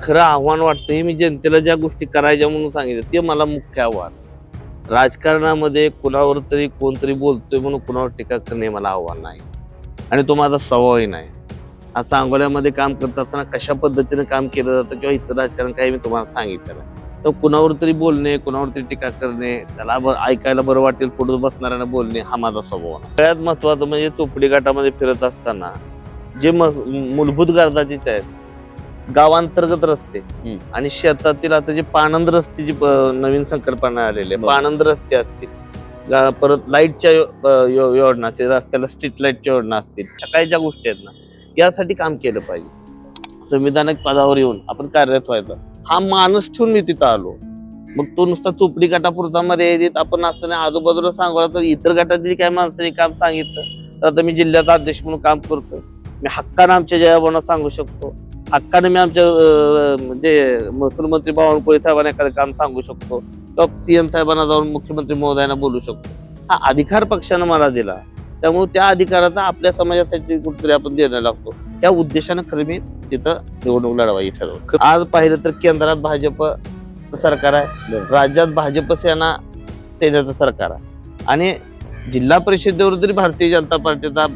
खरं आव्हान वाटतं हे मी जनतेला ज्या गोष्टी करायच्या म्हणून सांगितलं ते मला मुख्य आव्हान. राजकारणामध्ये कुणावर तरी कोणतरी बोलतोय म्हणून कुणावर टीका करणे मला आव्हान नाही आणि तो माझा स्वभावही नाही. आज सांगोल्यामध्ये काम करत असताना कशा पद्धतीने काम केलं जातं किंवा इतर राजकारण काही मी तुम्हाला सांगितलं नाही. तर कुणावर तरी बोलणे, कुणावर तरी टीका करणे, त्याला ऐकायला बरं वाटेल पुढे बसणाऱ्यांना बोलणे हा माझा स्वभाव आहे. सगळ्यात महत्वाचं म्हणजे चोपडी घाटामध्ये फिरत असताना जे मूलभूत गरजा ज्या आहेत, गावांतर्गत रस्ते आणि शेतातील आता जे पाणंद रस्ते जी नवीन संकल्पना आलेली आहे, पाणंद रस्ते असतील, परत लाईटच्या योजना असतील, रस्त्याला स्ट्रीट लाईटच्या योजना असतील, काही ज्या गोष्टी आहेत ना यासाठी काम केलं पाहिजे. संविधानिक पदावर येऊन आपण कार्यरत व्हायचं हा मानस ठेवून मी तिथं आलो. मग तो नुसता चोपडी गटापुरता मर्यादित आपण असं नाही, आजूबाजूला सांगू तर इतर गटातील काय माणसांनी काम सांगितलं तर आता मी जिल्ह्याचा अध्यक्ष म्हणून काम करतो. मी हक्कानं आमच्या जयाभावांना सांगू शकतो, हक्काने मी आमच्या म्हणजे महसूल मंत्री बावनकुळे साहेबांना एखादं काम सांगू शकतो किंवा सीएम साहेबांना जाऊन मुख्यमंत्री महोदयांना बोलू शकतो. हा अधिकार पक्षानं मला दिला, त्यामुळे त्या अधिकाराचा आपल्या समाजासाठी कुठेतरी आपण देणं लागतो. त्या उद्देशानं खरं मी तिथं निवडणूक लढवायची ठरवलं. आज पाहिलं तर केंद्रात भाजप सरकार आहे, राज्यात भाजप सेना सेनेचं सरकार आहे आणि जिल्हा परिषदेवर तरी भारतीय जनता पार्टीचा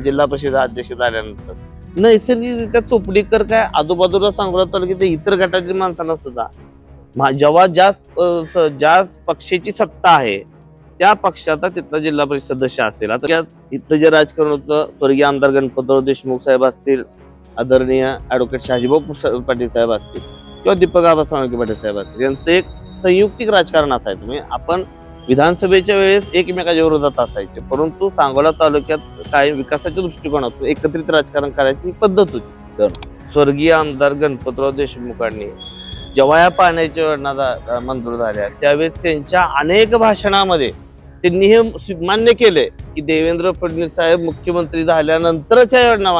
जिल्हा परिषद अध्यक्ष झाल्यानंतर नैसर्गिकरित्या चोपडीकर काय आजूबाजूला सांगोला तालुक्यात इतर गटातील माणसांना सुद्धा जेव्हा ज्या पक्षाची सत्ता आहे त्या पक्षाचा तिथला जिल्हा परिषद सदस्य असेल. आता इथलं जे राजकारण होतं, स्वर्गीय आमदार गणपतराव देशमुख साहेब असतील, आदरणीय ऍडव्होकेट शहाजीभाऊ पाटील साहेब असतील किंवा दीपक आबा साळुंखे पाटील साहेब असतील, यांचं एक संयुक्तिक राजकारण असायचं. म्हणजे आपण विधानसभेच्या वेळेस एकमेकाच्या विरोधात असायचे, परंतु सांगोला तालुक्यात काही विकासाच्या दृष्टिकोनातून एकत्रित राजकारण करायची पद्धत होती. स्वर्गीय आमदार गणपतराव देशमुखांनी जेव्हा या पाण्याच्या योजना मंजूर झाल्या त्यावेळेस त्यांच्या अनेक भाषणामध्ये त्यांनी हे मान्य केले की देवेंद्र फडणवीस साहेब मुख्यमंत्री झाल्यानंतरच या योजना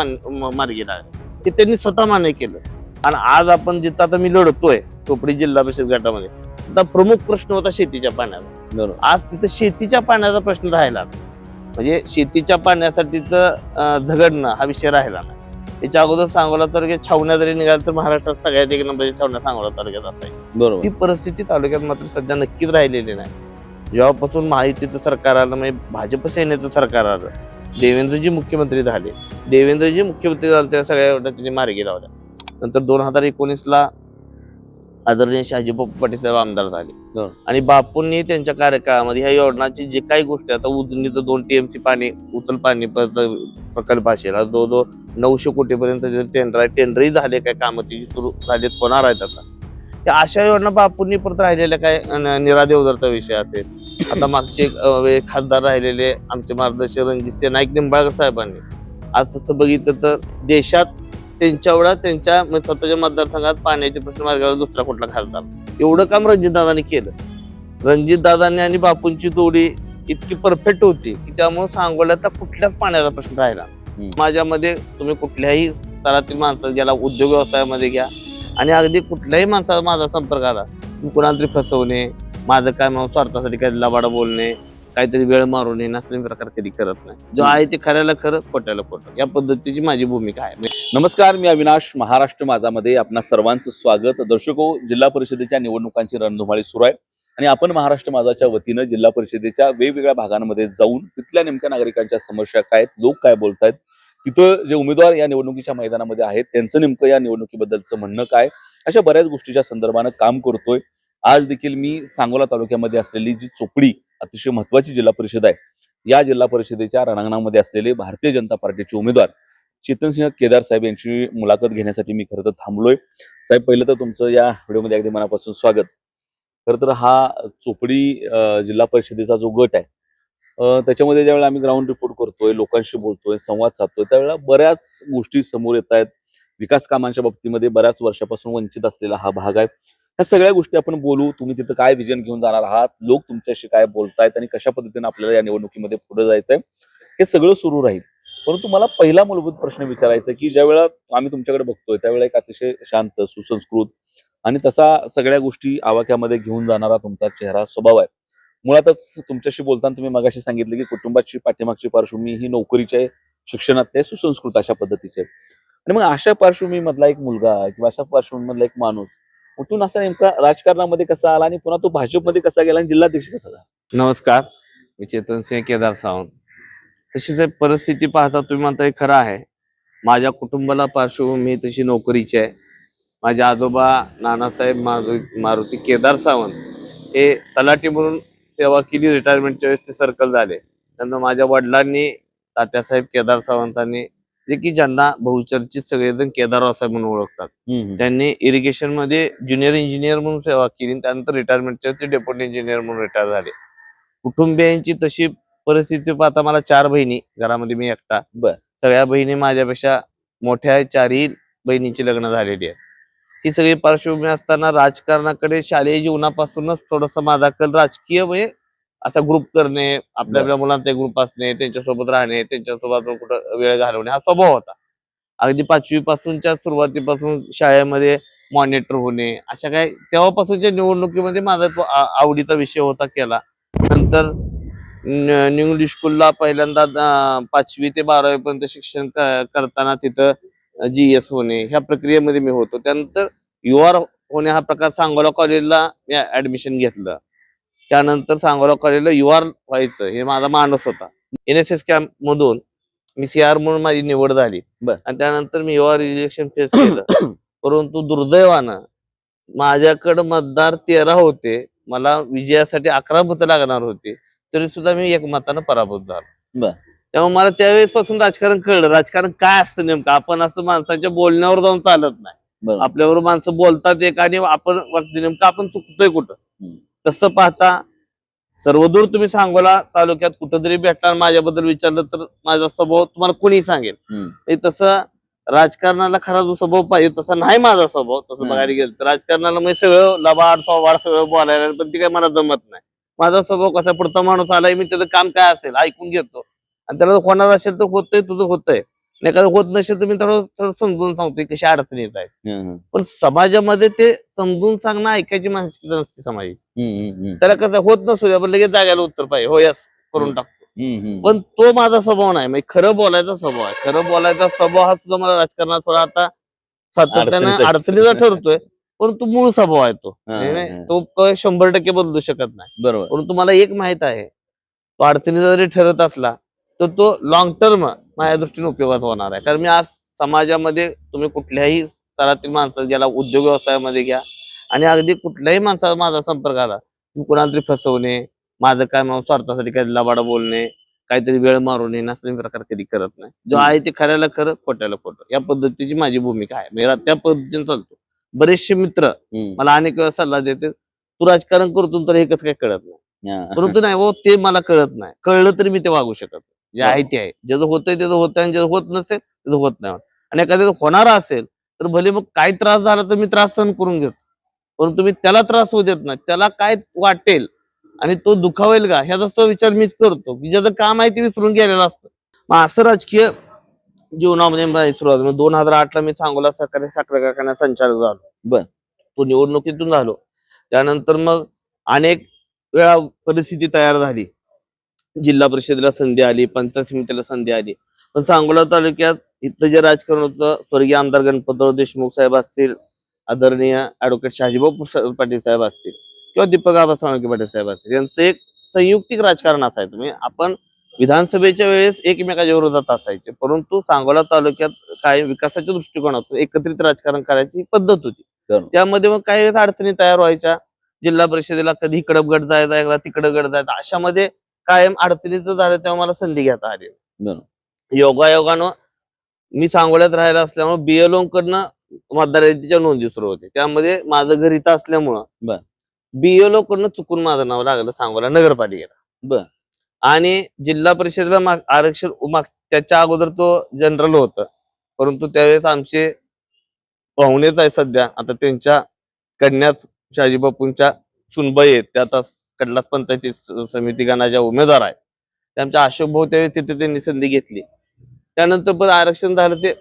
मार्गी लागल्या. ते त्यांनी स्वतः मान्य केलं. आणि आज आपण जिथं आता मी लढतोय चोपडी जिल्हा परिषद गटामध्ये, आता प्रमुख प्रश्न होता शेतीच्या पाण्याचा. आज तिथं शेतीच्या पाण्याचा प्रश्न राहिला, म्हणजे शेतीच्या पाण्यासाठीच झगडणं हा विषय राहिला नाही. त्याच्या अगोदर सांगोला तालुक्यात छावण्या जरी निघाल तर महाराष्ट्रात सगळ्यात एक नंबरची छावण्या सांगोला तालुक्यात असायची. बरोबर, ती परिस्थिती तालुक्यात मात्र सध्या नक्कीच राहिलेली नाही. जेव्हापासून महायुतीचं सरकार आलं, म्हणजे भाजप सेनेचं सरकार आलं, देवेंद्रजी मुख्यमंत्री झाले, देवेंद्रजी मुख्यमंत्री झाले त्या सगळ्या योजना त्यांनी मार्गी लावल्या. नंतर 2019ला आदरणीय शहाजीभाऊ पाटील साहेब आमदार झाले आणि बापूंनी त्यांच्या कार्यकाळामध्ये ह्या योजनाची जे काही गोष्टी, आता उजनीचं 2 TMC पाणी उचल पाणी प्रकल्प असेल, 900 कोटीपर्यंत टेंडरही झाले, काय कामं ती सुरू झालेत, होणार आहेत. आता त्या अशा योजना बापूंनी परत राहिलेल्या काय निरा देवधरचा विषय असेल, आता मागचे खासदार राहिलेले आमचे मार्गदर्शक रणजित नाईक निंबाळकर साहेबांनी, आज तसं बघितलं तर देशात त्यांच्या स्वतःच्या मतदारसंघात पाण्याचे प्रश्न मार्गावर दुसरा कुठला खासदार एवढं काम रणजितदादांनी केलं. रणजितदादांनी आणि बापूंची जोडी इतकी परफेक्ट होती की त्यामुळे सांगोल्याचा कुठल्याच पाण्याचा प्रश्न राहिला. माझ्यामध्ये तुम्ही कुठल्याही स्तरातील माणसं गेला, उद्योग व्यवसायामध्ये घ्या आणि अगदी कुठल्याही माणसाचा माझा संपर्क आला, कुणाला तरी फसवणे, माझं काय मग स्वार्थासाठी काही लबाडा बोलणे, काहीतरी वेळ मारून हे नसले प्रकार कधी करत नाही. जो आहे ते खऱ्याला खरं, खोट्याला खोटं, या पद्धतीची माझी भूमिका आहे. नमस्कार, मी अविनाश. महाराष्ट्र माझामध्ये आपणा सर्वांचं स्वागत. दर्शको, जिल्हा परिषदेच्या निवडणुकांची रणधुमाळी सुरू आहे आणि आपण महाराष्ट्र माझाच्या वतीनं जिल्हा परिषदेच्या वेगवेगळ्या भागांमध्ये जाऊन तिथल्या नेमक्या नागरिकांच्या समस्या काय आहेत, लोक काय बोलतायत, तिथं जे उमेदवार या निवडणुकीच्या मैदानामध्ये आहेत त्यांचं नेमकं या निवडणुकीबद्दलचं म्हणणं काय, अशा बऱ्याच गोष्टीच्या संदर्भानं काम करतोय. आज देखील मी सांगोला तालुक्यामध्ये असलेली जी चोपडी अतिशय महत्वाची जिल्हा परिषद आहे, या जिल्हा परिषदेच्या रणांगणामध्ये असलेले भारतीय जनता पार्टीचे उमेदवार चेतनसिंह केदार साहेब यांची मुलाखत घेण्यासाठी मी खरं तर थांबलोय. साहेब, पहिलं तर तुमचं या व्हिडिओमध्ये अगदी मनापासून स्वागत. खरं तर हा चोपडी जिल्हा परिषदेचा जो गट आहे त्याच्यामध्ये ज्यावेळेला आम्ही ग्राउंड रिपोर्ट करतोय, लोकांशी बोलतोय, संवाद साधतोय, त्यावेळेला बऱ्याच गोष्टी समोर येत आहेत. विकास कामांच्या बाबतीमध्ये बऱ्याच वर्षापासून वंचित असलेला हा भाग आहे. ह्या सगळ्या गोष्टी आपण बोलू. तुम्ही तिथं काय विजन घेऊन जाणार आहात, लोक तुमच्याशी काय बोलतायत आणि कशा पद्धतीने आपल्याला या निवडणुकीमध्ये पुढे जायचंय, हे सगळं सुरू राहील. परंतु मला पहिला मूलभूत प्रश्न विचारायचा की ज्यावेळेला आम्ही तुमच्याकडे बघतोय त्यावेळेला एक अतिशय शांत, सुसंस्कृत आणि तसा सगळ्या गोष्टी आवाक्यामध्ये घेऊन जाणारा तुमचा चेहरा, स्वभाव आहे. मुळातच तुमच्याशी बोलताना तुम्ही मगाशी सांगितलं की कुटुंबाची पाठीमागची पार्श्वभूमी ही नोकरीची आहे, शिक्षणातली आहे, सुसंस्कृत अशा पद्धतीचे. आणि मग अशा पार्श्वभूमीमधला एक मुलगा किंवा अशा पार्श्वभूमीमधला एक माणूस उठून असा नेमका राजकारणामध्ये कसा आला आणि पुन्हा तो भाजपमध्ये कसा गेला आणि जिल्हाध्यक्ष कसा झाला? नमस्कार, मी चेतन सिंह केदार सावंत. तशीच एक परिस्थिती पाहता तुम्ही म्हणता हे खरं आहे. माझ्या कुटुंबाला पार्श्वभूमी तशी नोकरीची आहे. माझे आजोबा नानासाहेब मारुती केदार सावंत हे तलाठी म्हणून सेवा केली, रिटायरमेंटच्या वेळेस ते सर्कल झाले. त्यानंतर माझ्या वडिलांनी तात्यासाहेब केदार सावंतांनी, जे की ज्यांना बहुचर्चित सगळेजण केदारराव साहेब म्हणून ओळखतात, त्यांनी इरिगेशन मध्ये ज्युनियर इंजिनियर म्हणून सेवा केली. त्यानंतर रिटायरमेंटच्या ते डेप्युटी इंजिनियर म्हणून रिटायर झाले. कुटुंबियांची तशी परिस्थिती पाहता मला 4 बहिणी, घरामध्ये मी एकटा. बर. सगळ्या बहिणी माझ्यापेक्षा मोठ्या आहेत. 4ही बहिणींची लग्न झालेली आहेत. ही सगळी पार्श्वभूमी असताना राजकारणाकडे शालेय जीवनापासूनच थोडासा माझा कल राजकीय म्हणजे असा ग्रुप करणे, आपल्या मुलांचा ग्रुप असणे, त्यांच्यासोबत राहणे, त्यांच्यासोबत कुठं वेळ घालवणे हा स्वभाव होता. अगदी 5वी पासूनच्या सुरुवातीपासून शाळेमध्ये मॉनिटर होणे, अशा काय तेव्हापासूनच्या निवडणुकीमध्ये माझा तो आवडीचा विषय होता केला. नंतर न्यू इंग्लिश स्कूलला पहिल्यांदा 5वी ते 12वी पर्यंत शिक्षण करताना तिथं GS होणे ह्या प्रक्रियेमध्ये मी होतो. त्यानंतर UR होणे हा प्रकार सांगोला कॉलेजला मी ऍडमिशन घेतलं. त्यानंतर सांगोला कॉलेजला UR व्हायचं हे माझा मानस होता. NSS कॅम्प मधून मी CR म्हणून माझी निवड झाली. आणि त्यानंतर मी UR इलेक्शन फेस केलं. परंतु दुर्दैवानं माझ्याकडे मतदार 13 होते, मला विजयासाठी 11 मतं लागणार होती, तरी सुद्धा मी 1 मतानं पराभूत झालो. त्यामुळे मला त्यावेळेसपासून राजकारण कळलं, राजकारण काय असतं नेमकं. आपण असं माणसाच्या बोलण्यावर जाऊन चालत नाही. आपल्याबरोबर माणसं बोलतात एक आणि आपण नेमकं आपण चुकतोय कुठं. तसं पाहता सर्वदूर तुम्ही सांगोला तालुक्यात कुठं जरी भेटणार माझ्याबद्दल विचारलं तर माझा स्वभाव तुम्हाला कोणी सांगेल. तसं राजकारणाला खरा जो स्वभाव पाहिजे तसा नाही माझा स्वभाव. तसं बघायला गेलं तर राजकारणाला मी सगळं लबाड सवाड सगळं बोलायला, पण ती काय मला जमत नाही. माझा स्वभाव कसा, पुढचा माणूस आलाय मी त्याचं काम काय असेल ऐकून घेतो आणि त्याला होणार असेल तर होतंय, तुझं होतंय, एखादं होत नसेल तर मी थोडं समजून सांगतोय कशी अडचणी येत आहेत. पण समाजामध्ये ते समजून सांगणं ऐकायची मानसिकता नसते समाजाची. त्याला कसं होत नसू द्या पण लगेच जागायला उत्तर पाहिजे, हो यस करून टाकतो. पण तो माझा स्वभाव नाही. म्हणजे खरं बोलायचा स्वभाव आहे. खरं बोलायचा स्वभाव हा सुद्धा मला राजकारणात थोडा आता सातत्यानं अडचणीचा ठरतोय, परंतु मूळ स्वभाव आहे तो. तो 100% बदलू शकत नाही. बरोबर. परंतु मला एक माहित आहे, तो अडचणीचा जरी ठरत असला तर तो लॉंग टर्म माझ्या दृष्टीने उपयोगात होणार आहे. कारण मी आज समाजामध्ये तुम्ही कुठल्याही स्तरातील माणसं गेला, उद्योग व्यवसायामध्ये घ्या आणि अगदी कुठल्याही माणसाचा माझा संपर्क आला, मी कुणाला तरी फसवणे, माझं काय स्वार्थासाठी काही लबाडा बोलणे, काहीतरी वेळ मारून येणे असले प्रकार कधी करत नाही. जो आहे ते खऱ्याला खरं, खोट्याला खोटं, या पद्धतीची माझी भूमिका आहे. मी त्या पद्धतीने चालतो. बरेचसे मित्र मला अनेक वेळा सल्ला देते, तू राजकारण करतो तर हे कसं काय कळत नाही. परंतु नाही हो, ते मला कळत नाही. कळलं तरी मी ते वागू शकत नाही. जे आहे ते आहे. ज्याचं होतंय त्याचं होतंय आणि ज्याचं होत नसेल त्याचं होत नाही. आणि एखाद्याचं होणार असेल तर भले मग काय त्रास झाला तर मी त्रास सहन करून घेतो, परंतु मी त्याला त्रास होऊ देत नाही. त्याला काय वाटेल आणि तो दुखावेल का ह्याचा तो विचार मीच करतो, की ज्याचं काम आहे ते विसरून गेलेलं असतं. मग असं राजकीय जीवनामध्ये सुरुवात 2008ला मी सांगोला सहकारी साखर कारखान्यात संचालक झालो. तो निवडणुकीतून झालो. त्यानंतर मग अनेक वेळा परिस्थिती तयार झाली. जिल्हा परिषदेला संधी आली, पंचायत समितीला संधी आली. पण सांगोला तालुक्यात इथलं जे राजकारण होतं, स्वर्गीय आमदार गणपतराव देशमुख साहेब असतील, आदरणीय ऍडव्होकेट शहाजीभाऊ पाटील साहेब असतील किंवा दीपक आबा साळुंखे पाटील साहेब असतील, यांचं एक संयुक्तिक राजकारण असायचं. म्हणजे आपण विधानसभेच्या वेळेस एकमेकाच्या विरोधात असायचे, परंतु सांगोला तालुक्यात काही विकासाच्या दृष्टिकोनातून एकत्रित राजकारण करायची पद्धत होती. त्यामध्ये मग काही अडचणी तयार व्हायच्या. जिल्हा परिषदेला कधी इकडं गट जायचा, एकदा तिकडं गट जायचा, अशामध्ये कायम अडचणीचं झालं. तेव्हा मला संधी घेता आली. योगायोगानं मी सांगोल्यात राहायला असल्यामुळे BLO कडनं मतदार यादीच्या नोंदी सुरू होते. त्यामध्ये माझं घर इथं असल्यामुळं BLO कडनं चुकून माझं नाव लागलं सांगोला नगरपालिकेला. आणि जिल्हा परिषदेला आरक्षण त्याच्या अगोदर तो जनरल होतं, परंतु त्यावेळेस आमचे पाहुणेच आहे सध्या, आता त्यांच्या कन्याच शहाजीबापूंच्या सुनबाई आहेत, त्या आता कडलास पंचायती समिती गणाच्या उमेदवार आहे. त्यांच्या अशोक भाऊ त्यावेळेस तिथे त्यांनी संधी घेतली. त्यानंतर पण आरक्षण झालं, ते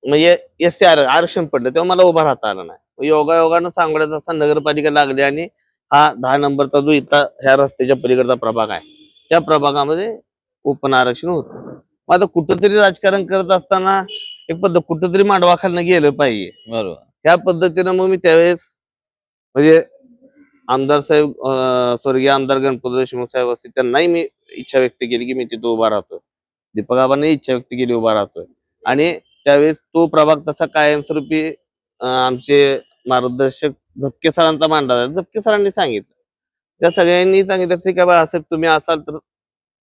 म्हणजे SC आरक्षण पडलं, तेव्हा मला उभा राहता आलं नाही. योगायोगानं सांगोल्यात असा नगरपालिका लागली आणि हा 10 नंबरचा जो इथं ह्या रस्त्याच्या पलीकडचा प्रभाग आहे, त्या प्रभागामध्ये ओपन आरक्षण होतं. मग आता कुठंतरी राजकारण करत असताना एक पद्धत कुठंतरी मांडवा खालनं गेलं पाहिजे. बरोबर. ह्या पद्धतीनं मग मी त्यावेळेस म्हणजे आमदार साहेब स्वर्गीय आमदार गणपती देशमुख साहेब असतील त्यांनाही मी इच्छा व्यक्त केली की मी तिथे उभा राहतोय. दीपक आबांनी इच्छा व्यक्त केली उभा राहतोय. आणि त्यावेळेस तो प्रभाग तसा कायमस्वरूपी आमचे मार्गदर्शक झपके सरांचा मांडला. झपके सरांनी सांगितलं. त्या सगळ्यांनी सांगितलं की काय साहेब तुम्ही असाल तर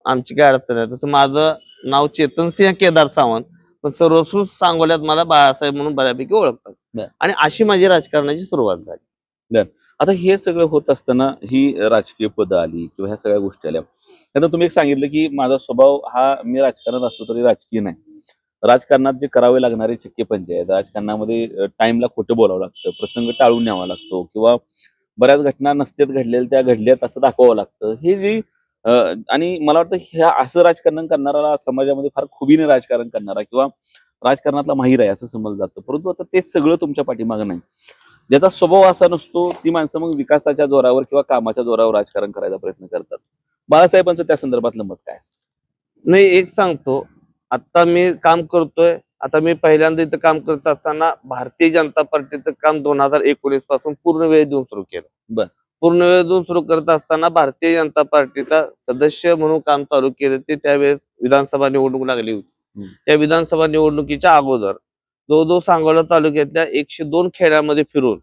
आमची काय अडचण आहे. तसं माझं नाव चेतनसिंह केदार सावंत, पण सर्वस्वी सांगोल्यात मला बाळासाहेब म्हणून बऱ्यापैकी ओळखतात. बर. आणि अशी माझी राजकारणाची सुरुवात झाली. आता हे सगळं होत असताना ही राजकीय पदं आली किंवा ह्या सगळ्या गोष्टी आल्या. आता तुम्ही एक सांगितलं की माझा स्वभाव हा मी राजकारणात असलो तरी राजकीय नाही. राजकारणात जे करावे लागणारे चक्के पंचे आहेत, राजकारणामध्ये टाइमला खोटं बोलावं लागतं, प्रसंग टाळून न्यावा लागतो किंवा बऱ्याच घटना नसत्यात घडलेल्या त्या घडल्यात असं दाखवावं लागतं. हे जे आणि मला वाटतं ह्या असं राजकारण करणारा समाजामध्ये फार खुबीने राजकारण करणारा किंवा राजकारणातला माहीर आहे असं समजलं जातं. परंतु आता ते सगळं तुमच्या पाठीमागं नाही. ज्याचा स्वभाव असा नसतो ती माणसं मग विकासाच्या जोरावर किंवा कामाच्या जोरावर राजकारण करायचा प्रयत्न करतात. बाळासाहेबांचं त्या संदर्भातलं मत काय असतं? नाही एक सांगतो, आता मी काम करतोय. आता मी पहिल्यांदा इथं काम करत असताना भारतीय जनता पार्टीचं काम 2019 पासून पूर्ण वेळ देऊन सुरू केलं. बर. पूर्ण वेळ देऊन सुरू करत असताना भारतीय जनता पार्टीचा सदस्य म्हणून काम चालू केलं. ते त्यावेळेस विधानसभा निवडणूक लागली होती. त्या विधानसभा निवडणुकीच्या अगोदर जवळजवळ सांगोला तालुक्यातल्या 102 खेड्यामध्ये फिरून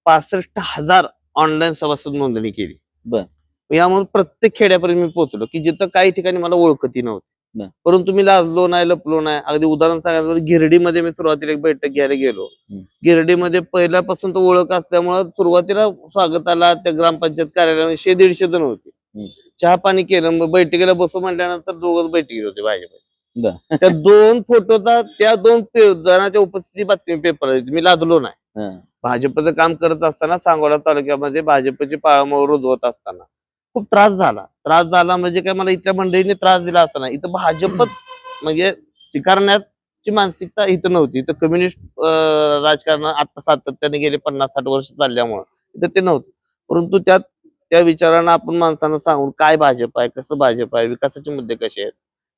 65,000 ऑनलाईन सभासद नोंदणी केली. बर. यामुळे प्रत्येक खेड्यापर्यंत मी पोहोचलो की जिथं काही ठिकाणी मला ओळखती नव्हती. परंतु मी लाजलो नाही, लपलो नाही. अगदी उदाहरण सांगायचं गिरडीमध्ये मी सुरुवातीला एक बैठक घ्यायला गेलो. गिरडीमध्ये पहिल्यापासून तो ओळख असल्यामुळे सुरुवातीला स्वागताला त्या ग्रामपंचायत कार्यालयामध्ये 100-150 जण होते. चहा पाणी केलं. मग बैठकीला बसू म्हटल्यानंतर दोघच बैठकीत होते भाजप. त्या 2 फोटोचा त्या 2 जणांच्या उपस्थिती बातमी पेपर मी लादलो नाही. भाजपचं काम करत असताना सांगोला तालुक्यामध्ये भाजपची पाळंमुळं रुजवत असताना खूप त्रास झाला म्हणजे काय मला इथल्या मंडळींनी त्रास दिला असता ना. इथं भाजपच म्हणजे स्वीकारण्याची मानसिकता इथं नव्हती. इथं कम्युनिस्ट राजकारण आता सातत्याने गेले 50-60 वर्ष चालल्यामुळं इथं ते नव्हतं. परंतु त्या विचारांना आपण माणसांना सांगून काय भाजप आहे, कसं भाजप आहे, विकासाचे मुद्दे कसे आहेत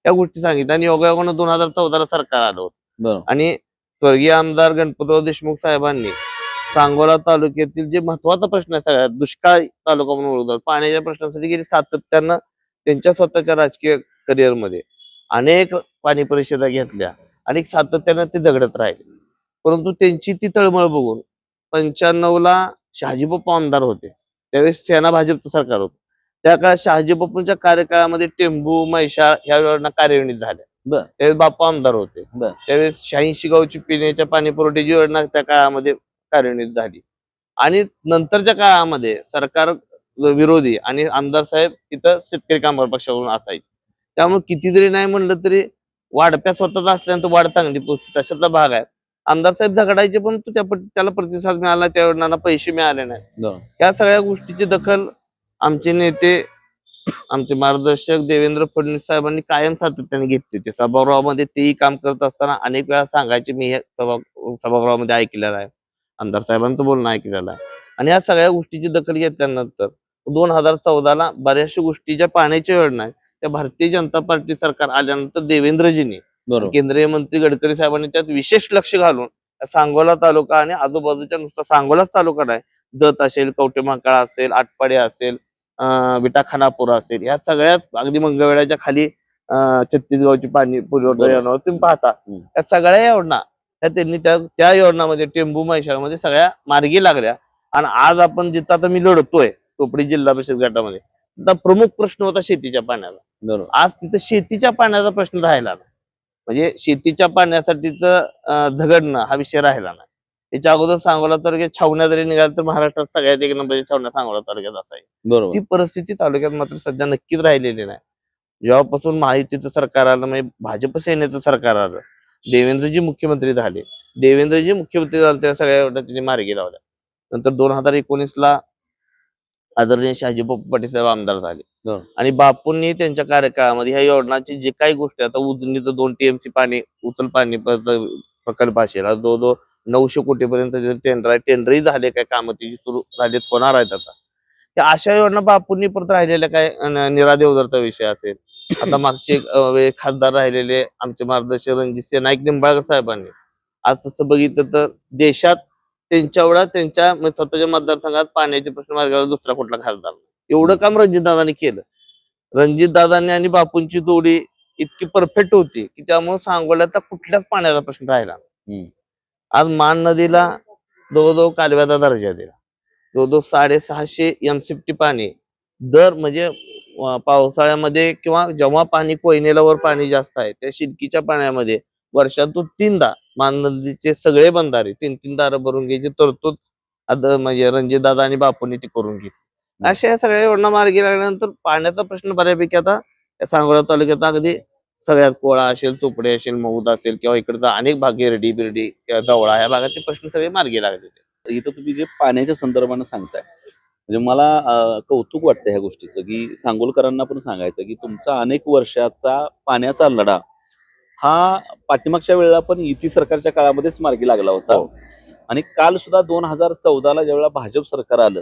या गोष्टी सांगितल्या. आणि योगायोगानं 2014 सरकार आलं होतं. आणि स्वर्गीय आमदार गणपतराव देशमुख साहेबांनी सांगोला तालुक्यातील जे महत्वाचा प्रश्न आहे सगळ्यात दुष्काळी तालुका म्हणून ओळखतात पाण्याच्या प्रश्नासाठी गेली सातत्यानं त्यांच्या स्वतःच्या राजकीय करिअरमध्ये अनेक पाणी परिषदा घेतल्या आणि सातत्यानं ते झगडत राहिले. परंतु त्यांची ती तळमळ बघून 95ला शहाजीबापू आमदार होते. त्यावेळेस सेना भाजपचं सरकार होतं. त्या काळात शहाजीबापूंच्या कार्यकाळामध्ये टेंभू म्हैसाळ ह्या योजना कार्यान्वित झाल्या. त्यावेळेस बापू आमदार होते. त्यावेळेस 86 गावची पिण्याच्या पाणी पुरवठ्याची योजना त्या काळामध्ये कार्यान्वित झाली. आणि नंतरच्या काळामध्ये सरकार विरोधी आणि आमदार साहेब तिथं शेतकरी कामगार पक्षावरून असायचे. त्यामुळे किती जरी नाही म्हणलं तरी वाढप्या स्वतःचा असल्यानंतर वाढ चांगली पोहोचते तशातला भाग आहे. आमदार साहेब झगडायचे पण त्याला प्रतिसाद मिळाला, त्या योजनांना पैसे मिळाले नाही. या सगळ्या गोष्टीची दखल आमचे नेते आमचे मार्गदर्शक देवेंद्र फडणवीस साहेबांनी कायम सातत्याने घेतली होती. सभागृहामध्ये तेही काम करत असताना अनेक वेळा सांगायचे मी हे सभागृहामध्ये ऐकलेलं आहे, आमदार साहेबांचं बोलणं ऐकलेलं आहे. आणि या सगळ्या गोष्टीची दखल घेतल्यानंतर 2014ला बऱ्याचशा गोष्टी ज्या पाण्याच्या योजना आहेत त्या भारतीय जनता पार्टी सरकार आल्यानंतर देवेंद्रजींनी केंद्रीय मंत्री गडकरी साहेबांनी त्यात विशेष लक्ष घालून सांगोला तालुका आणि आजूबाजूच्या नुसता सांगोलाच तालुका नाही, जत असेल, कवटेमहाकाळ असेल, आटपाडी असेल, विटा खानापूर असेल, या सगळ्याच अगदी मंगळवेढ्याच्या खाली छत्तीसगावची पाणी पुरवठा योजना तुम्ही पाहता. या सगळ्या योजना त्यांनी त्या योजनामध्ये टेंभू म्हैसाळमध्ये सगळ्या मार्गी लागल्या. आणि आज आपण जिथं आता मी लढतोय चोपडी जिल्हा परिषद गटामध्ये तिथं प्रमुख प्रश्न होता शेतीच्या पाण्याचा. आज तिथं शेतीच्या पाण्याचा प्रश्न राहिला नाही. म्हणजे शेतीच्या पाण्यासाठीच झगडणं हा विषय राहिला नाही. त्याच्या अगोदर सांगोला तालुक्यात छावण्या जरी निघाल्या तर महाराष्ट्रात सगळ्यात एक नंबरच्या छावण्या सांगोला तालुक्यात असायची. ती परिस्थिती तालुक्यात मात्र सध्या नक्कीच राहिलेली नाही. जेव्हापासून महायुतीचं सरकार आलं म्हणजे भाजप सेनेचं सरकार आलं, देवेंद्रजी मुख्यमंत्री झाले त्या सगळ्या योजना त्यांनी मार्गी लावल्या. नंतर 2019ला आदरणीय शहाजीबापू पाटील साहेब आमदार झाले आणि बापूंनी त्यांच्या कार्यकाळामध्ये ह्या योजनाची जे काही गोष्टी आता उजनीचं 2 TMC पाणी उचल पाणी प्रकल्प असेल, जवळजवळ 900 कोटीपर्यंत टेंडरही झाले, काय कामं ती सुरू झालेत, होणार आहेत आता. त्या अशा योजना बापूंनी परत राहिलेल्या काय निरा देवधरचा विषय असेल, आता मागचे वेळी खासदार राहिलेले आमचे मार्गदर्शक रणजित नाईक निंबाळकर साहेबांनी आज तसं बघितलं तर देशात त्यांच्या एवढा त्यांच्या स्वतःच्या मतदारसंघात पाण्याचे प्रश्न मार्गावर दुसरा कुठला खासदार नाही. एवढं काम रणजितदादांनी केलं. रणजितदादांनी आणि बापूंची जोडी इतकी परफेक्ट होती की त्यामुळे सांगोल्याचा कुठल्याच पाण्याचा प्रश्न राहिला नाही. हम्म. आज मान नदीला जवळजवळ कालव्याचा दर्जा दिला. जवळजवळ 650 MCFT पाणी दर म्हणजे पावसाळ्यामध्ये किंवा जेव्हा पाणी कोयनेला वर पाणी जास्त आहे त्या शिडकीच्या पाण्यामध्ये वर्षातून 3दा मान नदीचे सगळे बंधारे 3-3 दारं भरून घ्यायची तरतूद म्हणजे रणजितदादा आणि बापूंनी ती करून घेतली. अशा या सगळ्या योजना मार्गी लागल्यानंतर पाण्याचा प्रश्न बऱ्यापैकी आता या सांगोला तालुक्यात अगदी सगळ्यात कोळा असेल, चोपडे असेल, मौद असेल किंवा इकडचा अनेक भाग गिरडी बिरडी किंवा जवळा या भागाचे प्रश्न सगळे मार्गी लागलेले. इथं तुम्ही जे पाण्याच्या संदर्भानं सांगताय म्हणजे मला कौतुक वाटतं ह्या गोष्टीचं की सांगोलकरांना पण सांगायचं की तुमचा अनेक वर्षाचा पाण्याचा लढा हा पाठीमागच्या वेळेला पण युती सरकारच्या काळामध्येच मार्गी लागला होता. हो. आणि काल सुद्धा 2014ला ज्यावेळेला भाजप सरकार आलं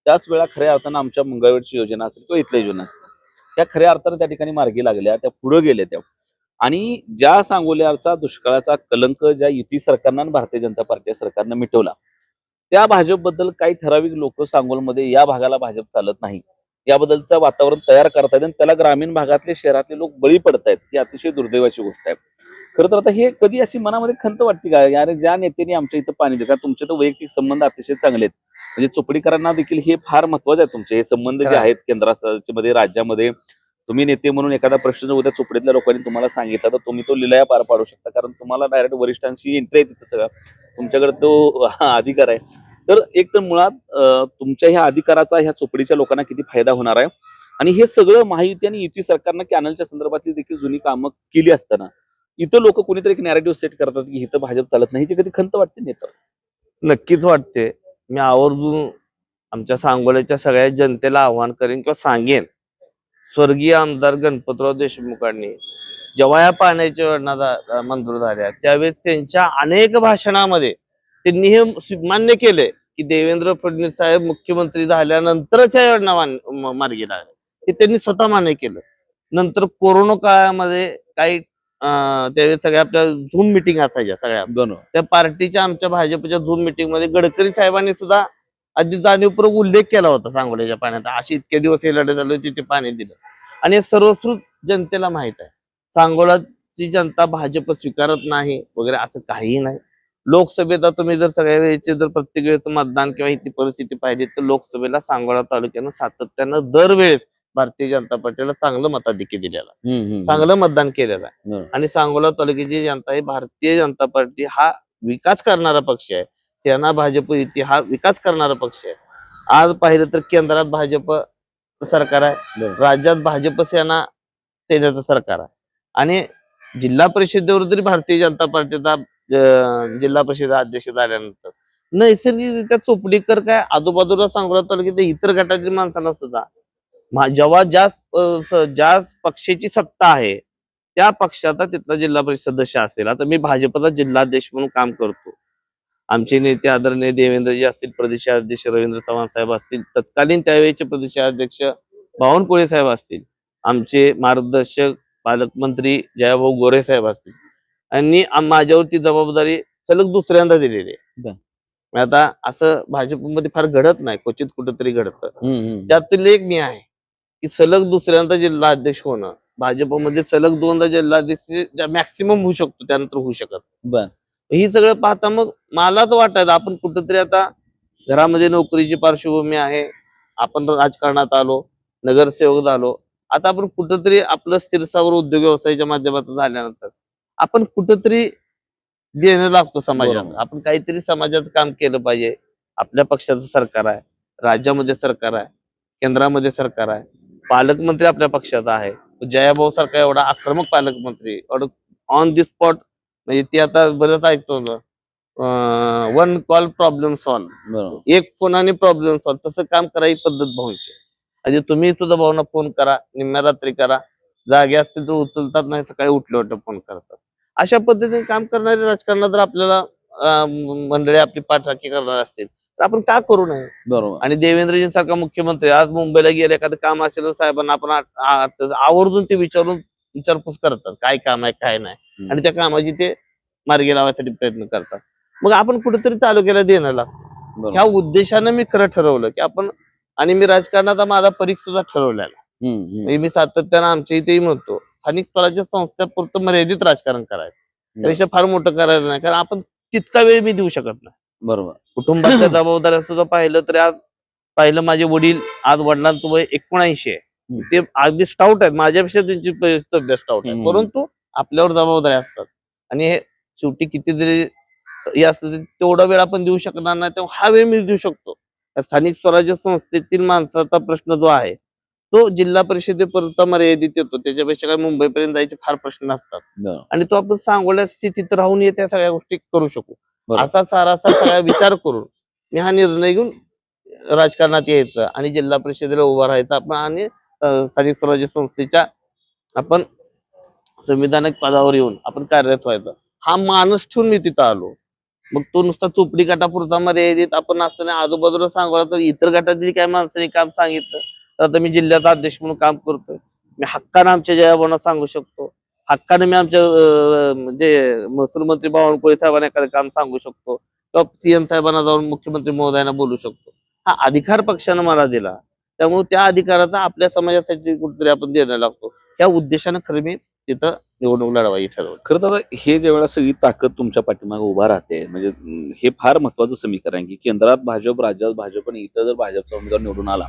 त्याच वेळा खऱ्या अर्थानं आमच्या मंगळवेढची योजना असेल किंवा इथल्या योजना असतील त्या खऱ्या अर्थानं त्या ठिकाणी मार्गी लागल्या, त्या पुढे गेल्या त्या. आणि ज्या सांगोल्याचा दुष्काळाचा कलंक ज्या युती सरकारनं आणि भारतीय जनता पार्टी सरकारनं मिटवला त्या भाजपबद्दल काही ठराविक लोक सांगोलमध्ये या भागाला भाजप चालत नाही याबद्दलचं वातावरण तयार करतायत आणि त्याला ग्रामीण भागातले शहरातले लोक बळी पडतायत ही अतिशय दुर्दैवाची गोष्ट आहे. खरं तर आता हे कधी अशी मनामध्ये खंत वाटते का यार ज्या नेत्यांनी आमच्या इथं पाणी दिलं, तुमचे तर वैयक्तिक संबंध अतिशय चांगले आहेत म्हणजे चोपडीकरांना देखील हे फार महत्वाचे आहेत तुमचे हे संबंध जे आहेत केंद्रामध्ये राज्यामध्ये. तुम्ही नेते म्हणून एखादा प्रश्न उद्या चोपडीतल्या लोकांनी तुम्हाला सांगितला तर तुम्ही तो लिलाया पार पाडू शकता कारण तुम्हाला डायरेक्ट वरिष्ठांशी एंट्री आहे तिथं सगळं तुमच्याकडे तो अधिकार आहे. तर एक तर मुळात तुमच्या ह्या अधिकाराचा ह्या चोपडीच्या लोकांना किती फायदा होणार आहे आणि हे सगळं महायुती आणि युती सरकारनं कॅनलच्या संदर्भातली देखील जुनी कामं केली असताना इथं लोक कोणीतरी एक नॅरेटिव्ह सेट करतात की इथं भाजप चालत नाही, कधी खंत वाटते नेता? नक्कीच वाटते. मी आवर्जून आमच्या सांगोल्याच्या सगळ्या जनतेला आव्हान करेन किंवा सांगेन, स्वर्गीय आमदार गणपतराव देशमुखांनी जेव्हा या पाण्याच्या योजना मंजूर झाल्या त्यावेळेस त्यांच्या अनेक भाषणामध्ये त्यांनी हे मान्य केले की देवेंद्र फडणवीस साहेब मुख्यमंत्री झाल्यानंतरच या योजना मार्गी लागल्या. हे त्यांनी स्वतः मान्य केलं. नंतर कोरोना काळामध्ये काही त्यावेळेस सगळ्या आपल्या झूम मिटिंग असायच्या सगळ्या त्या पार्टीच्या आमच्या भाजपच्या झूम मिटिंग मध्ये गडकरी साहेबांनी सुद्धा आधी जाणीवपूर्वक उल्लेख केला होता सांगोल्याच्या पाण्याचा. अशी इतके दिवस हे लढत झाले तिथे पाणी दिलं आणि हे सर्वश्रुत जनतेला माहित आहे. सांगोलाची जनता भाजप स्वीकारत नाही वगैरे असं काहीही नाही. लोकसभेचा तुम्ही जर सगळ्या वेळेचे जर प्रत्येक वेळेचं मतदान किंवा इथे परिस्थिती पाहिजे तर लोकसभेला सांगोला तालुक्यानं सातत्यानं दरवेळेस भारतीय जनता पार्टीला चांगलं मताधिक्य दिलेलं आहे, चांगलं मतदान केलेलं आहे. आणि सांगोला तालुक्याची जनता ही भारतीय जनता पार्टी हा विकास करणारा पक्ष आहे. सेना भाजप युती हा विकास करणारा पक्ष आहे. आज पाहिलं तर केंद्रात भाजप सरकार आहे, राज्यात भाजप सेनेचं सरकार आहे आणि जिल्हा परिषदेवर तरी भारतीय जनता पार्टीचा जिल्हा परिषद अध्यक्ष झाल्यानंतर नैसर्गिकरित्या चोपडीकर काय आजूबाजूला सांगोला तालुक्यात इतर गटातील माणसांना सुद्धा जेव्हा ज्या पक्षाची सत्ता आहे त्या पक्षाचा तिथला जिल्हा परिषद सदस्य असेल. आता मी भाजपचा जिल्हाध्यक्ष म्हणून काम करतो. आमचे नेते आदरणीय देवेंद्रजी असतील, प्रदेशाध्यक्ष रवींद्र चव्हाण साहेब असतील, तत्कालीन त्यावेळेचे प्रदेशाध्यक्ष बावनकुळे साहेब असतील, आमचे मार्गदर्शक पालकमंत्री जयाभाऊ गोरे साहेब असतील आणि माझ्यावरती जबाबदारी सलग दुसऱ्यांदा दिलेली आहे. आता असं भाजपमध्ये फार घडत नाही, क्वचित कुठंतरी घडतं. त्यातील एक मी आहे की सलग दुसऱ्यांदा जिल्हा अध्यक्ष होणं, भाजपमध्ये सलग 2दा जिल्हाध्यक्ष मॅक्सिमम होऊ शकतो, त्यानंतर होऊ शकत. ही सगळं पाहता मग मलाच वाटायचं आपण कुठंतरी आता घरामध्ये नोकरीची पार्श्वभूमी आहे, आपण राजकारणात आलो, नगरसेवक झालो, आता आपण कुठंतरी आपलं स्थिरसावर उद्योग व्यवसायाच्या माध्यमातून झाल्यानंतर आपण कुठंतरी देणं लागतो समाजाला. आपण काहीतरी समाजाचं काम केलं पाहिजे. आपल्या पक्षाचं सरकार आहे, राज्यामध्ये सरकार आहे, केंद्रामध्ये सरकार आहे, पालकमंत्री आपल्या पक्षाचा आहे. जयाभाऊ सारखा एवढा आक्रमक पालकमंत्री ऑन दी स्पॉट म्हणजे ते आता बरंच ऐकतो ना, वन कॉल प्रॉब्लेम सॉल्व्ह, एक फोनाने प्रॉब्लेम सॉल्व्ह, तसं काम करायची पद्धत भाऊंची. म्हणजे तुम्ही सुद्धा भाऊंना फोन करा, निम्म्या रात्री करा, जागे असतील तर उचलतात, नाही सकाळी उठलं फोन करतात. अशा पद्धतीने काम करणारे राजकारणात जर आपल्याला मंडळी आपली पाठराखी करणार असतील तर आपण का करू नये? बरोबर. आणि देवेंद्रजींसारखा मुख्यमंत्री आज मुंबईला गेले, एखादं काम असेल तर साहेबांना आपण आवर्जून ते विचारपूस करतात, काय काम आहे काय नाही, आणि त्या कामाची ते मार्गी लावायसाठी प्रयत्न करतात. मग आपण कुठेतरी तालुक्याला देणं लागतो. बरोबर. ह्या उद्देशानं मी खरं ठरवलं की आपण, आणि मी राजकारणाचा माझा परीख सुद्धा ठरवलेला. म्हणजे मी सातत्यानं आमच्या इथेही म्हणतो, स्थानिक स्वराज्य संस्थेपुरतं मर्यादित राजकारण करायचं, त्यापेक्षा फार मोठं करायचं नाही, कारण आपण तितका वेळ मी देऊ शकत नाही. बरोबर. कुटुंबातल्या जबाबदाऱ्या सुद्धा पाहिलं तर आज माझे वडील, आज वडिलांचं वय 79 आहे. ते अगदी स्टाऊट आहेत, माझ्यापेक्षा त्यांची तब्येत स्टाऊट आहे, परंतु आपल्यावर जबाबदाऱ्या असतात. आणि हे शेवटी किती जरी हे असतं तरी तेवढा वेळ आपण देऊ शकणार नाही, तेव्हा हा वेळ मी देऊ शकतो. त्या स्थानिक स्वराज्य संस्थेतील माणसाचा प्रश्न जो आहे तो जिल्हा परिषदेपर्यंत मर्यादित येतो, त्याच्यापेक्षा काय मुंबईपर्यंत जायचे फार प्रश्न नसतात. बरोबर. आणि तो आपण सांगोल्या स्थितीत राहून त्या सगळ्या गोष्टी करू शकू. बरोबर. असा सारासा सगळा विचार करून मी हा निर्णय घेऊन राजकारणात यायचं आणि जिल्हा परिषदेला उभा राहायचं आपण, आणि स्थानिक स्वराज्य संस्थेच्या आपण संविधानिक पदावर येऊन आपण कार्यरत व्हायचं, हा मानस ठेवून मी तिथं आलो. मग तो नुसता चोपडी गटापुरता मर्यादित आपण असं नाही, आजूबाजूला सांगोला तर इतर गटातील काय माणसांनी काम सांगितलं तर आता मी जिल्ह्याचा अध्यक्ष म्हणून काम करतोय. मी हक्कानं आमच्या जयाभावांना सांगू शकतो, हक्कानं मी आमच्या म्हणजे महसूल मंत्री बावनकुळे साहेबांना एखादं काम सांगू शकतो, किंवा सीएम साहेबांना जाऊन मुख्यमंत्री महोदयांना बोलू शकतो. हा अधिकार पक्षानं मला दिला, त्यामुळे त्या अधिकाराचा आपल्या समाजासाठी कुठेतरी आपण देणं लागतो. या उद्देशानं खरं मी तिथं निवडणूक लढवायची ठरवलं. खरं तर हे ज्यावेळेला सगळी ताकद तुमच्या पाठीमागे उभा राहते, म्हणजे हे फार महत्वाचं समीकरण आहे की केंद्रात भाजप, राज्यात भाजप, आणि इथं जर भाजपचा उमेदवार निवडून आला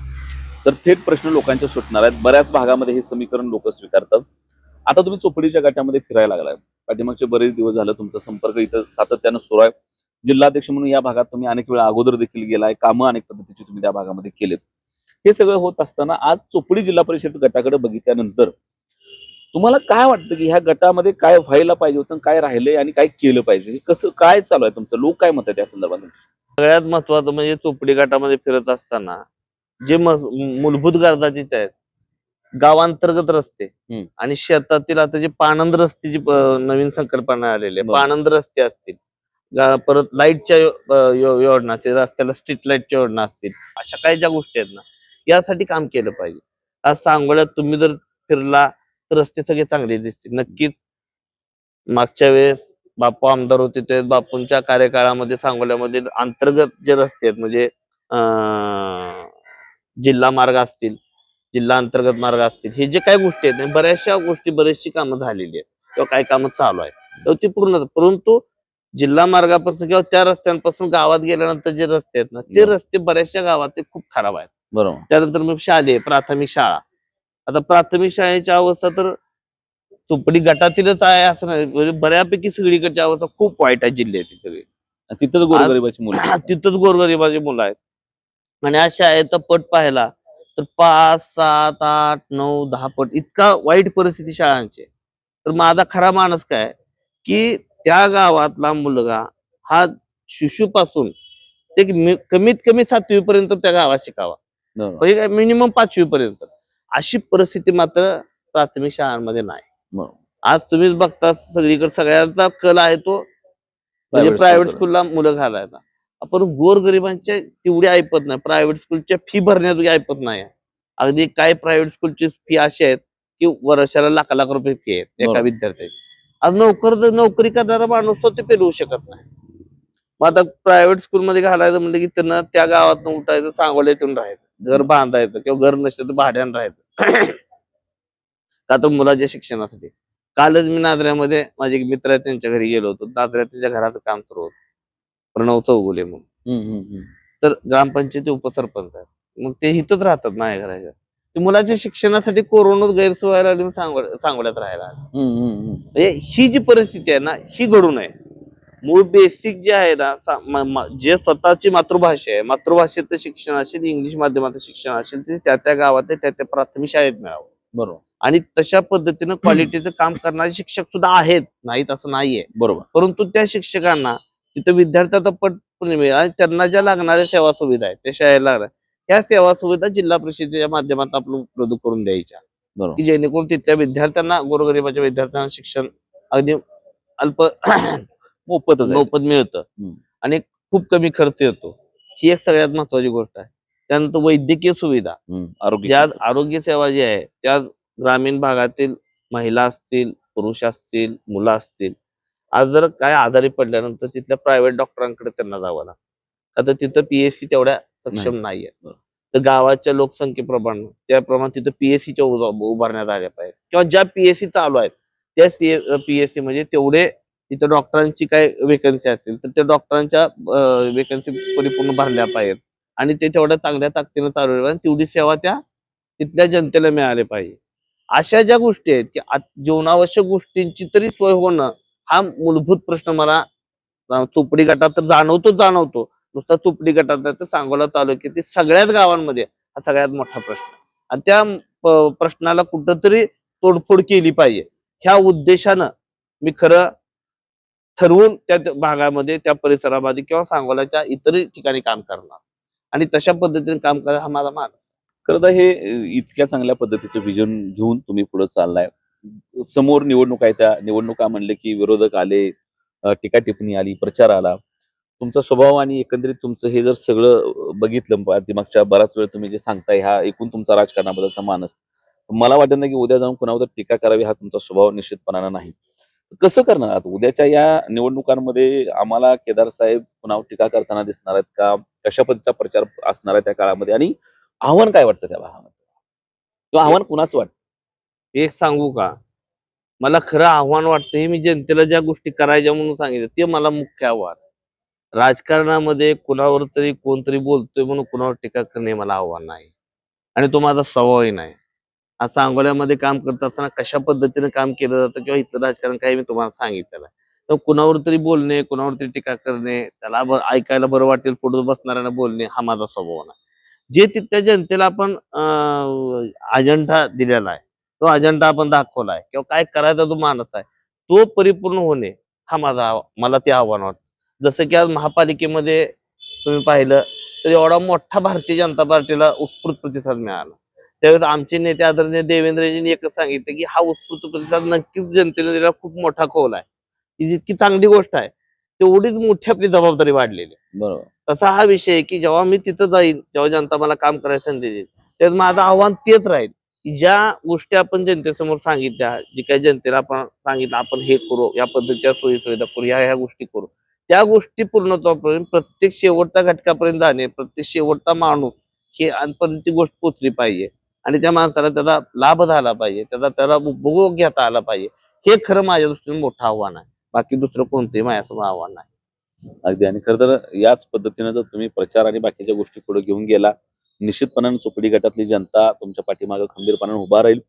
तर थेट प्रश्न लोकांचे सुटणार आहेत. बऱ्याच भागामध्ये हे समीकरण लोक स्वीकारतात. आता तुम्ही चोपडीच्या गटामध्ये फिरायला लागलाय, पाठीमागचे बरेच दिवस झालं तुमचा संपर्क इथं सातत्यानं सुरू आहे. जिल्हाध्यक्ष म्हणून या भागात तुम्ही अनेक वेळा अगोदर देखील गेलाय, कामं अनेक पद्धतीची तुम्ही त्या भागामध्ये केलेत. हे सगळं होत असताना आज चोपडी जिल्हा परिषद गटाकडे बघितल्यानंतर तुम्हाला काय वाटतं की ह्या गटामध्ये काय व्हायला पाहिजे होतं, काय राहिलंय आणि काय केलं पाहिजे, हे कसं काय चालू आहे तुमचं, लोक काय मत आहे त्या संदर्भात? सगळ्यात महत्वाचं म्हणजे चोपडी गटामध्ये फिरत असताना जे मूलभूत गरजा जिथे आहेत, गावांतर्गत रस्ते आणि शेतातील आता जे पाणंद रस्त्याची नवीन संकल्पना आलेली आहे, पाणंद रस्ते असतील, परत लाईटच्या योजना असतील, रस्त्याला स्ट्रीट लाईटच्या योजना असतील, अशा काही ज्या गोष्टी आहेत ना, यासाठी काम केलं पाहिजे. आज सांगोल्यात तुम्ही जर फिरला तर रस्ते सगळे चांगले दिसतील. नक्कीच मागच्या वेळेस बापू आमदार होते ते बापूंच्या कार्यकाळामध्ये सांगोल्यामध्ये अंतर्गत जे रस्ते आहेत, म्हणजे जिल्हा मार्ग असतील, जिल्हा अंतर्गत मार्ग असतील, हे जे काही गोष्टी आहेत बऱ्याचशा गोष्टी, बरेचशी कामं झालेली आहेत किंवा काही कामं चालू आहेत, ती पूर्ण. परंतु जिल्हा मार्गापासून किंवा त्या रस्त्यांपासून गावात गेल्यानंतर जे रस्ते आहेत ना, ते रस्ते बऱ्याचशा गावात ते खूप खराब आहेत. बरोबर. त्यानंतर मग शालेय प्राथमिक शाळा, आता प्राथमिक शाळेची अवस्था तर चोपडी गटातीलच आहे असं नाही, म्हणजे बऱ्यापैकी सगळीकडची अवस्था खूप वाईट आहे जिल्ह्याची सगळी. तिथंच गोरगरिबाची मुलं तिथंच गोरगरिबाची मुलं आहेत. आणि आज शाळेचा पट पाहिला तर 5, 7, 8, 9, 10 पट इतका वाईट परिस्थिती शाळांची. तर माझा खरा मानस काय की त्या गावातला मुलगा हा शिशुपासून ते कमीत कमी 7वी पर्यंत त्या गावात शिकावा, म्हणजे मिनिमम 5वी पर्यंत. अशी परिस्थिती मात्र प्राथमिक शाळांमध्ये नाही. आज तुम्हीच बघता सगळीकडे सगळ्यांचा कल आहे तो म्हणजे प्रायव्हेट स्कूलला मुलं घालायचा. आपण गोरगरिबांच्या तेवढी ऐपत नाही, प्रायव्हेट स्कूलच्या फी भरण्यात ऐपत नाही. अगदी काय प्रायव्हेट स्कूलची फी अशी आहेत की वर्षाला लाख लाख रुपये फी आहेत एका विद्यार्थ्याची. आज नोकरी करणारा माणूस तो ते पेलवू शकत नाही. मग आता प्रायव्हेट स्कूलमध्ये घालायचं म्हणलं की त्यांना त्या गावात उठायचं, सांगोल्यातून राहायचं, घर बांधायचं किंवा घर नसेल तर भाड्यानं राहायचं का तर मुलाच्या शिक्षणासाठी. कालच मी नाझऱ्यामध्ये माझे एक मित्र आहेत त्यांच्या घरी गेलो होतो. नाझऱ्यात त्यांच्या घराचं काम सुरू होतं, प्रणव चौगुले म्हणून. तर ग्रामपंचायती उपसरपंच आहेत, मग ते इथंच राहतात माझ्या घराच्या. ते मुलाच्या शिक्षणासाठी कोरोनात गैरसोय व्हायला लागली, सांगोल्यात राहायला. म्हणजे ही जी परिस्थिती आहे ना, ही घडू नये. मूळ बेसिक जे आहे ना, जे स्वतःची मातृभाषा आहे, मातृभाषेचं शिक्षण असेल, इंग्लिश माध्यमाचं शिक्षण असेल, ते त्या त्या गावात त्या त्या प्राथमिक शाळेत मिळावं. बरोबर. आणि तशा पद्धतीनं क्वालिटीचं काम करणारे शिक्षक सुद्धा आहेत, नाहीत असं नाहीये. बरोबर. परंतु त्या शिक्षकांना तिथं विद्यार्थ्याचा पट मिळेल आणि त्यांना ज्या लागणाऱ्या सेवा सुविधा आहेत त्या शाळेला लागल्या, ह्या सेवा सुविधा जिल्हा परिषदेच्या माध्यमातून आपण उपलब्ध करून द्यायच्या, की जेणेकरून तिथल्या विद्यार्थ्यांना, गोरगरिबाच्या विद्यार्थ्यांना शिक्षण अगदी मोफत मिळतं आणि खूप कमी खर्च येतो. ही एक सगळ्यात महत्वाची गोष्ट आहे. त्यानंतर वैद्यकीय सुविधा, आरोग्य ज्या क्षेत्र. आरोग्य सेवा जी आहे त्या ग्रामीण भागातील महिला असतील, पुरुष असतील, मुलं असतील, आज जर काय आजारी पडल्यानंतर तिथल्या प्रायव्हेट डॉक्टरांकडे त्यांना जावं लागतं. आता तिथं पीएससी तेवढ्या नाही. सक्षम नाहीये. बरोबर. तर गावाच्या लोकसंख्येप्रमाणे त्याप्रमाणे तिथं पीएससीच्या उभारण्यात आल्या पाहिजे किंवा ज्या पीएससी चालू आहेत त्या पीएससी म्हणजे तेवढे तिथं डॉक्टरांची काय वेकन्सी असतील तर त्या डॉक्टरांच्या वेकन्सी परिपूर्ण भरल्या पाहिजेत आणि ते तेवढ्या चांगल्या ताकदीनं चालू आणि तेवढी सेवा त्या तिथल्या जनतेला मिळाली पाहिजे. अशा ज्या गोष्टी आहेत की जीवनावश्यक गोष्टींची तरी सोय होणं हा मूलभूत प्रश्न मला चोपडी गटात तर जाणवतो. नुसता चोपडी गटात नाही तर सांगोला तालुक्यातील सगळ्याच गावांमध्ये हा सगळ्यात मोठा प्रश्न आहे. आणि त्या प्रश्नाला कुठंतरी तोडफोड केली पाहिजे ह्या उद्देशानं मी खरं ठरवून त्या त्या भागामध्ये त्या परिसरामध्ये किंवा सांगोल्याच्या इतर ठिकाणी काम करणार आणि तशा पद्धतीने काम करायला हा माझा मानस आहे. खरं तर हे इतक्या चांगल्या पद्धतीचं विजन घेऊन तुम्ही पुढे चाललाय. समोर निवडणूक आहे, त्या निवडणुका म्हणले की विरोधक आले, टीका टिप्पणी आली, प्रचार आला. तुमचा स्वभाव आणि एकंदरीत तुमचं हे जर सगळं बघितलं पाठीमागच्या बराच वेळ तुम्ही जे सांगताय ह्या एकूण तुमचा राजकारणाबद्दलचा मानस, मला वाटत नाही की उद्या जाऊन कुणावर टीका करावी हा तुमचा स्वभाव निश्चितपणानं नाही. कसं करणार आहात उद्याच्या या निवडणुकांमध्ये? आम्हाला केदार साहेब कुणावर टीका करताना दिसणार आहेत का? कशा पद्धतीचा प्रचार असणार आहे त्या काळामध्ये आणि आव्हान काय वाटतं त्या भागामध्ये किंवा आव्हान कुणाचं वाटतं? एक सांगू का? मला खरं आव्हान वाटतं हे मी जनतेला ज्या गोष्टी करायच्या म्हणून सांगितलं ते मला मुख्य आव्हान. राजकारणामध्ये कुणावर तरी कोणतरी बोलतोय म्हणून कुणावर टीका करणे मला आव्हान नाही आणि तो माझा स्वभावही नाही. आज सांगोल्यामध्ये काम करत असताना कशा पद्धतीने काम केलं जातं किंवा इथलं राजकारण काही मी तुम्हाला सांगितलेलं आहे. तर कुणावर तरी बोलणे, कुणावर तरी टीका करणे, त्याला ऐकायला बरं वाटेल पुढे बसणाऱ्यांना बोलणे हा माझा स्वभाव नाही. जे तिथल्या जनतेला आपण अजेंडा दिलेला आहे, तो अजेंडा आपण दाखवलाय किंवा काय करायचा जो मानस आहे, तो परिपूर्ण होणे हा मला ते आव्हान वाटतं. जसं की आज महापालिकेमध्ये तुम्ही पाहिलं तर एवढा मोठा भारतीय जनता पार्टीला उत्स्फूर्त प्रतिसाद मिळाला. त्यावेळेस आमचे नेते आदरणीय देवेंद्रजींनी एकच सांगितलं की हा उत्स्फूर्त प्रतिसाद नक्कीच जनतेने दिला खूप मोठा कौल आहे. ही जितकी चांगली गोष्ट आहे, तेवढीच मोठी आपली जबाबदारी वाढलेली आहे. बरोबर. तसा हा विषय आहे की जेव्हा मी तिथं जाईन, जेव्हा जनता मला काम करायची संधी देईल, त्यावेळेस माझं आव्हान तेच राहील की ज्या गोष्टी आपण जनतेसमोर सांगितल्या, जी काही जनतेला आपण सांगितलं आपण हे करू, या पद्धतीच्या सोयी-सुविधा करू, ह्या गोष्टी करू. त्या गोष्टी पूर्णत्वापर्यंत प्रत्येक शेवटच्या घटकापर्यंत जाणे, प्रत्येक शेवटचा माणूस हे आणपर्यंत ती गोष्ट पोचली पाहिजे आणि त्या माणसाला त्याचा लाभ झाला पाहिजे, त्याला उपभोग घेता आला पाहिजे. हे खरं माझ्या दृष्टीने मोठं आव्हान आहे. बाकी दुसरं कोणतंही माझ्यासमोर आव्हान नाही. अगदी. आणि खरं तर याच पद्धतीनं जर तुम्ही प्रचार आणि बाकीच्या गोष्टी पुढे घेऊन गेला, निश्चितपणाने चोपडी गटातली जनता तुमच्या पाठीमागे खंबीरपणाने उभा राहील.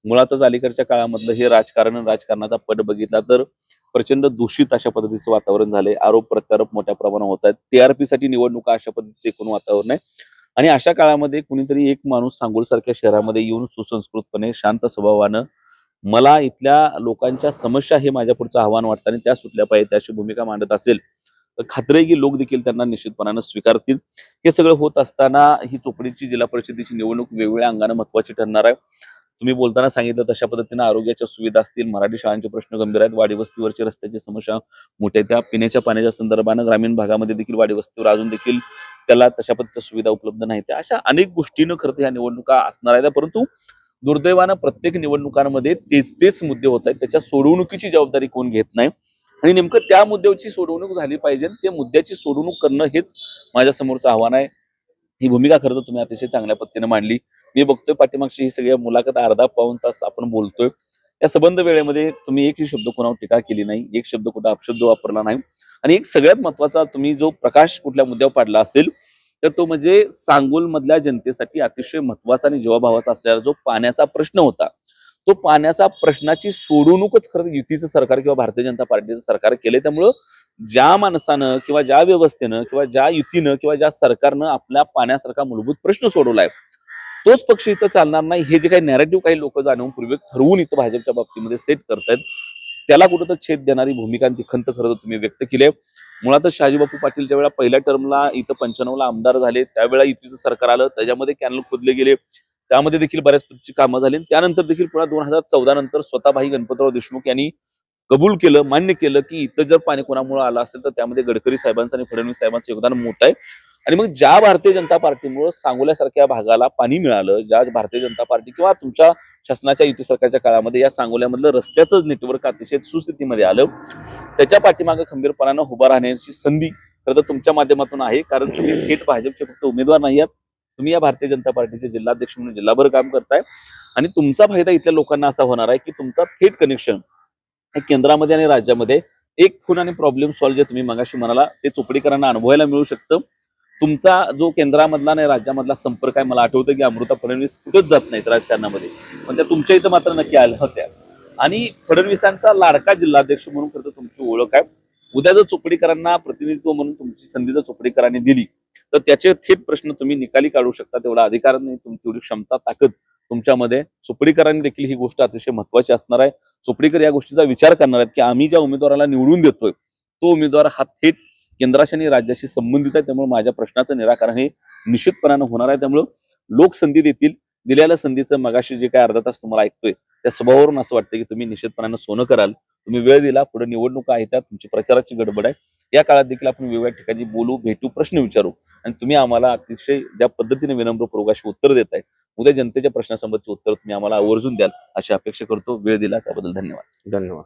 मुळातच अलीकडच्या काळामधलं हे राजकारण आणि राजकारणाचा पट बघितला तर प्रचंड दूषित अशा पद्धतीचं वातावरण झालंय. आरोप प्रत्यारोप मोठ्या प्रमाणात होत आहेत. टीआरपी साठी निवडणुका अशा पद्धतीचं एकूण वातावरण आहे. आणि अशा काळामध्ये कुणीतरी एक माणूस सांगोलसारख्या शहरामध्ये येऊन सुसंस्कृतपणे शांत स्वभावानं मला इथल्या लोकांच्या समस्या हे माझ्या पुढचं आव्हान वाटतं आणि त्या सुटल्या पाहिजे त्याची भूमिका मांडत असेल तर खात्री आहे की लोक देखील त्यांना निश्चितपणानं स्वीकारतील. हे सगळं होत असताना ही चोपडीची जिल्हा परिषदेची निवडणूक वेगवेगळ्या अंगानं महत्वाची ठरणार आहे. तुम्ही बोलताना सांगितलं तशा पद्धतीनं आरोग्याच्या सुविधा असतील, मराठी शाळांचे प्रश्न गंभीर आहेत, वाडी वस्तीवरची रस्त्याची समस्या मोठ्या आहेत, त्या पिण्याच्या पाण्याच्या संदर्भानं ग्रामीण भागामध्ये देखील वाडी वस्तीवर अजून देखील त्याला तशा पद्धतीच्या सुविधा उपलब्ध नाहीत. त्या अशा अनेक गोष्टीनं खरं तर ह्या निवडणुका असणार आहेत. परंतु दुर्दैवानं प्रत्येक निवडणुकांमध्ये तेच तेच मुद्दे होत आहेत. त्याच्या सोडवणुकीची जबाबदारी कोण घेत नाही आणि नेमकं त्या मुद्द्याची सोडवणूक झाली पाहिजे. ते मुद्द्याची सोडवणूक करणं हेच माझ्या समोरचं आव्हान आहे. ही भूमिका खरं तर तुम्ही अतिशय चांगल्या पद्धतीने मांडली. मी बघतोय पाठीमागची ही सगळ्या मुलाखत अर्धा पाऊण तास आपण बोलतोय. या संबंध वेळेमध्ये तुम्ही एकही शब्द कोणावर टीका केली नाही, एक शब्द कुठं अपशब्द वापरला नाही आणि एक सगळ्यात महत्वाचा तुम्ही जो प्रकाश कुठल्या मुद्द्यावर पाडला असेल तर तो म्हणजे सांगोल मधल्या जनतेसाठी अतिशय महत्वाचा आणि जीवाभावाचा असलेला जो पाण्याचा प्रश्न होता. तो पाण्याचा प्रश्नाची सोडवणूकच खरं युतीचं सरकार किंवा भारतीय जनता पार्टीचं सरकार केलंय. त्यामुळं ज्या माणसानं किंवा ज्या व्यवस्थेनं किंवा ज्या युतीनं किंवा ज्या सरकारनं आपल्या पाण्यासारखा मूलभूत प्रश्न सोडवलाय तोच पक्ष इथं चालणार नाही हे जे काही नॅरेटिव्ह काही लोक जाणूनपूर्वक ठरवून इथं भाजपच्या बाबतीमध्ये सेट करतायत त्याला कुठं छेद देणारी भूमिका आणि ती खंत खरं तर तुम्ही व्यक्त केली आहे. मुळातच शहाजीबापू पाटील ज्यावेळेला पहिल्या टर्मला इथं 95ला आमदार झाले त्यावेळेला युतीचं सरकार आलं, त्याच्यामध्ये कॅनल खोदले गेले, त्यामध्ये देखील बऱ्याच पद्धतीची कामं झाली. त्यानंतर देखील पुन्हा 2014 नंतर स्वतः भाई गणपतराव देशमुख यांनी कबूल केलं, मान्य केलं की इथं जर पाणी कोणामुळे आलं असेल तर त्यामध्ये गडकरी साहेबांचं आणि फडणवीस साहेबांचं योगदान मोठं आहे आणि मग ज्या भारतीय जनता पार्टीमुळे सांगोल्यासारख्या भागाला पाणी मिळालं, ज्या भारतीय जनता पार्टी किंवा तुमच्या शासनाच्या युती सरकारच्या काळामध्ये या सांगोल्यामधलं रस्त्याचं नेटवर्क अतिशय सुस्थितीमध्ये आलं, त्याच्या पाठीमागे खंबीरपणानं उभा राहण्याची संधी खरं तर तुमच्या माध्यमातून आहे. कारण तुम्ही थेट भाजपचे फक्त उमेदवार नाही आहात, तुम्ही या भारतीय जनता पार्टीचे जिल्हाध्यक्ष म्हणून जिल्हाभर काम करताय आणि तुमचा फायदा इथल्या लोकांना असा होणार आहे की तुमचा थेट कनेक्शन केंद्रामध्ये आणि राज्यामध्ये एक खून आणि प्रॉब्लेम सॉल्व्ह जे तुम्ही मगाशी म्हणाला ते चोपडीकरांना अनुभवायला मिळू शकतं. तुमचा जो केंद्रामधला आणि राज्यामधला संपर्क आहे, मला आठवतं की अमृता फडणवीस कुठंच जात नाहीत राजकारणामध्ये, पण त्या तुमच्या इथं मात्र नक्की आल्या होत्या. आणि फडणवीसांचा लाडका जिल्हाध्यक्ष म्हणून खरं तर तुमची ओळख आहे. उद्या जर चोपडीकरांना प्रतिनिधित्व म्हणून तुमची संधी जर चोपडीकरांनी दिली तर त्याचे थेट प्रश्न तुम्ही निकाली काढू शकता, तेवढा अधिकार नाही, तेवढी क्षमता ताकद तुमच्यामध्ये. चोपडीकरांनी देखील ही गोष्ट अतिशय महत्वाची असणार आहे. चोपडीकर या गोष्टीचा विचार करणार आहेत की आम्ही ज्या उमेदवाराला निवडून देतोय तो उमेदवार हा थेट केंद्राशी आणि राज्याशी संबंधित आहे, त्यामुळे माझ्या प्रश्नाचं निराकरण हे निश्चितपणानं होणार आहे. त्यामुळे लोक संधी देतील. दिलेल्या संधीचं मगाशी जे काय अर्धा तास तुम्हाला ऐकतोय त्या स्वभावावरून असं वाटतं की तुम्ही निश्चितपणानं सोनं कराल. तुम्ही वेळ दिला, पुढे निवडणुका आहेत, तुमची प्रचाराची गडबड आहे. या काळात देखील आपण वेगवेगळ्या ठिकाणी बोलू, भेटू, प्रश्न विचारू आणि तुम्ही आम्हाला अतिशय ज्या पद्धतीने विनम्रपूर्वक अशी उत्तर देताय, उद्या जनतेच्या प्रश्नासंबंधीची उत्तर तुम्ही आम्हाला आवर्जून द्याल अशी अपेक्षा करतो. वेळ दिला त्याबद्दल धन्यवाद. धन्यवाद.